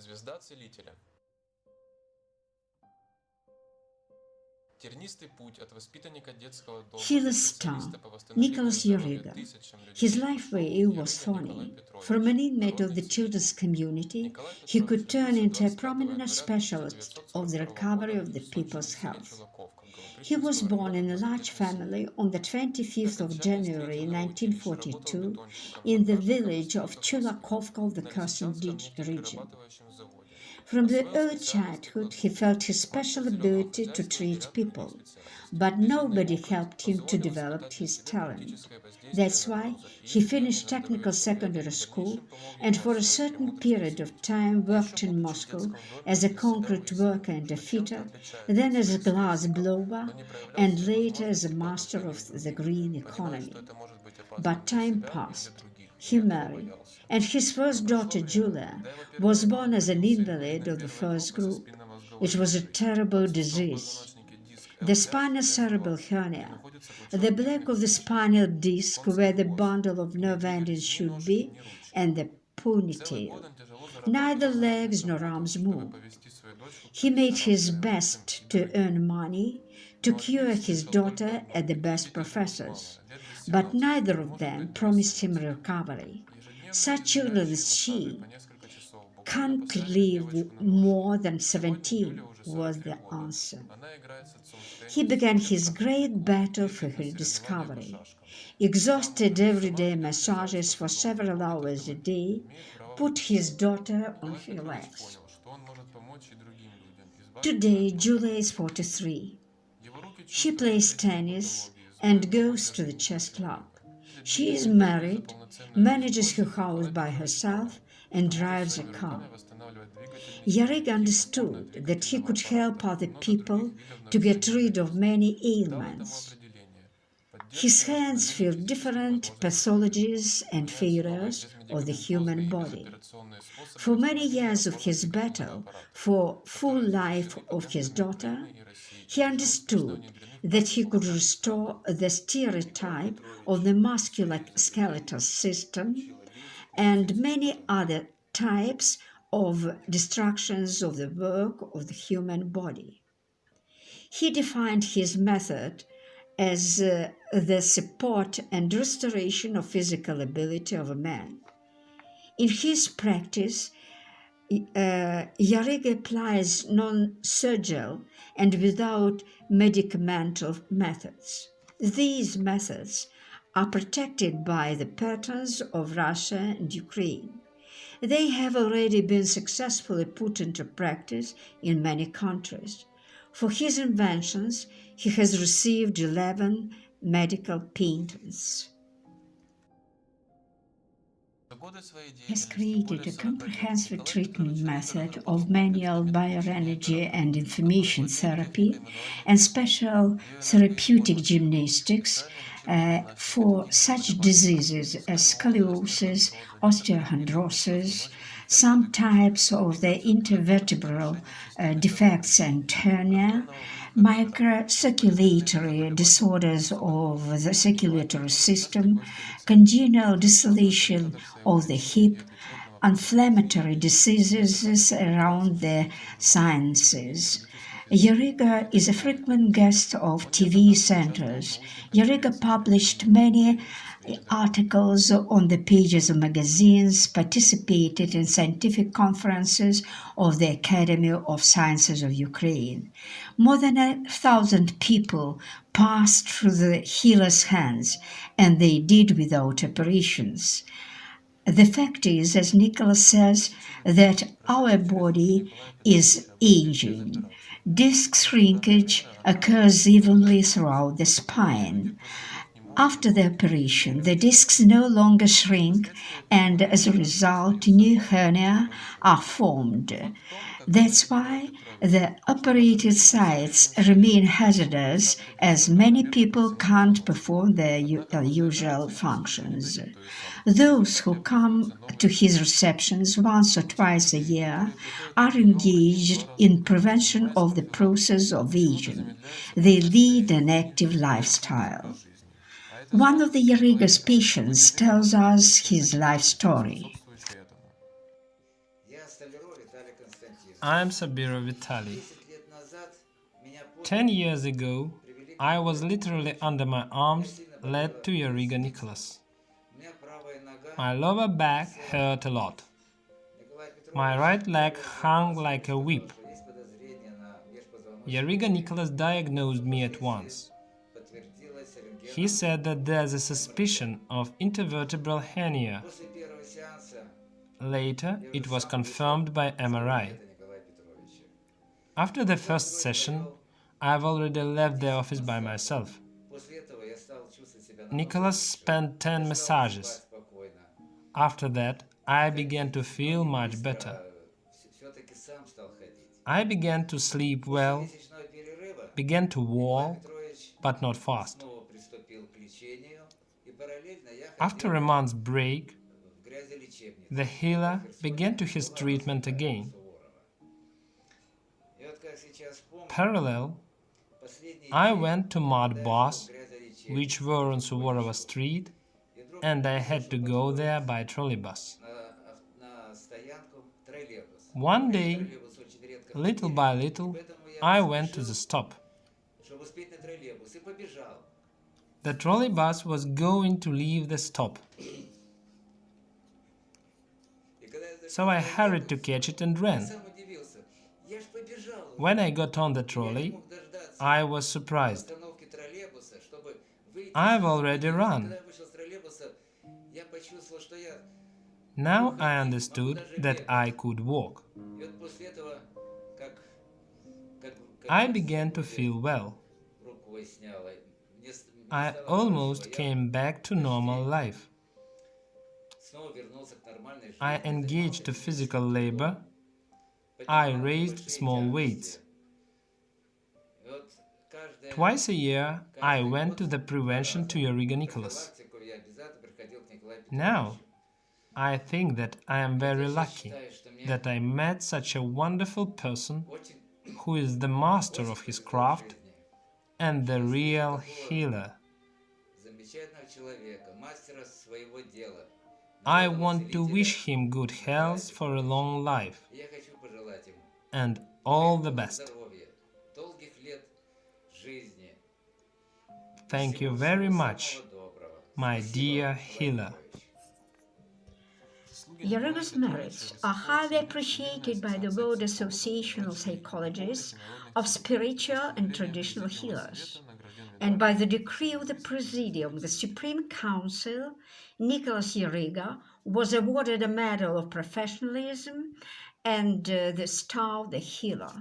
Звезда целителя. Тернистый путь от воспитанника детского дома Healer's star, Nicholas Yaryga. His life way was thorny. From an inmate of the children's community, he could turn into a prominent specialist of the recovery of the people's health. He was born in a large family on the 25th of January 1942 in the village of Chulakovka of the Kherson region. From the early childhood, he felt his special ability to treat people, but nobody helped him to develop his talent. That's why he finished technical secondary school and for a certain period of time worked in Moscow as a concrete worker and a fitter, then as a glass blower, and later as a master of the green economy. But time passed. He married, and his first daughter, Julia, was born as an invalid of the first group. It was a terrible disease. The spinal cerebral hernia, the back of the spinal disc where the bundle of nerve endings should be, and the ponytail. Neither legs nor arms move. He made his best to earn money, to cure his daughter at the best professors, but neither of them promised him recovery. Such children as she can't live more than 17, was the answer. He began his great battle for her discovery. Exhausted everyday massages for several hours a day, put his daughter on her legs. Today, Julia is 43. She plays tennis and goes to the chess club. She is married, manages her house by herself, and drives a car. Yaryga understood that he could help other people to get rid of many ailments. His hands feel different pathologies and failures of the human body. For many years of his battle for full life of his daughter, he understood that he could restore the stereotype of the musculoskeletal system and many other types of destructions of the work of the human body. He defined his method as the support and restoration of physical ability of a man. In his practice, Yaryga applies non-surgical and without medicamental methods. These methods are protected by the patterns of Russia and Ukraine. They have already been successfully put into practice in many countries. For his inventions, he has received 11 medical patents. He has created a comprehensive treatment method of manual bioenergy and information therapy and special therapeutic gymnastics for such diseases as scoliosis, osteochondrosis, some types of the intervertebral defects and hernia, microcirculatory disorders of the circulatory system, congenital dissolution of the hip, inflammatory diseases around the sinuses. Yaryga is a frequent guest of TV centers. Yaryga published many articles on the pages of magazines, participated in scientific conferences of the Academy of Sciences of Ukraine. More than 1,000 people passed through the healer's hands, and they did without operations. The fact is, as Nicholas says, that our body is aging. Disc shrinkage occurs evenly throughout the spine. After the operation, the discs no longer shrink, and as a result, new hernia are formed. That's why the operated sites remain hazardous, as many people can't perform their usual functions. Those who come to his receptions once or twice a year are engaged in prevention of the process of aging. They lead an active lifestyle. One of the Yaryga's patients tells us his life story. I'm Sabirov Vitaly. 10 years ago, I was literally under my arms, led to Yaryga Nicholas. My lower back hurt a lot. My right leg hung like a whip. Yaryga Nicholas diagnosed me at once. He said that there's a suspicion of intervertebral hernia. Later, it was confirmed by MRI. After the first session, I've already left the office by myself. Nicholas spent 10 massages. After that, I began to feel much better. I began to sleep well, began to walk, but not fast. After a month's break, the healer began to his treatment again. Parallel, I went to mud baths, which were on Suvorova Street, and I had to go there by trolleybus. One day, little by little, I went to the stop. The trolleybus was going to leave the stop. So I hurried to catch it and ran. When I got on the trolley, I was surprised. I've already run. Now I understood that I could walk. I began to feel well. I almost came back to normal life. I engaged in physical labor. I raised small weights. Twice a year, I went to the prevention to Yaryga Nicholas. Now, I think that I am very lucky that I met such a wonderful person who is the master of his craft and the real healer. I want to wish him good health for a long life and all the best. Thank you very much, my dear healer. Yaryga's merits are highly appreciated by the World Association of Psychologists of Spiritual and Traditional Healers, and by the decree of the Presidium, the Supreme Council. Nicholas Yaryga was awarded a Medal of Professionalism and the Star of the Healer.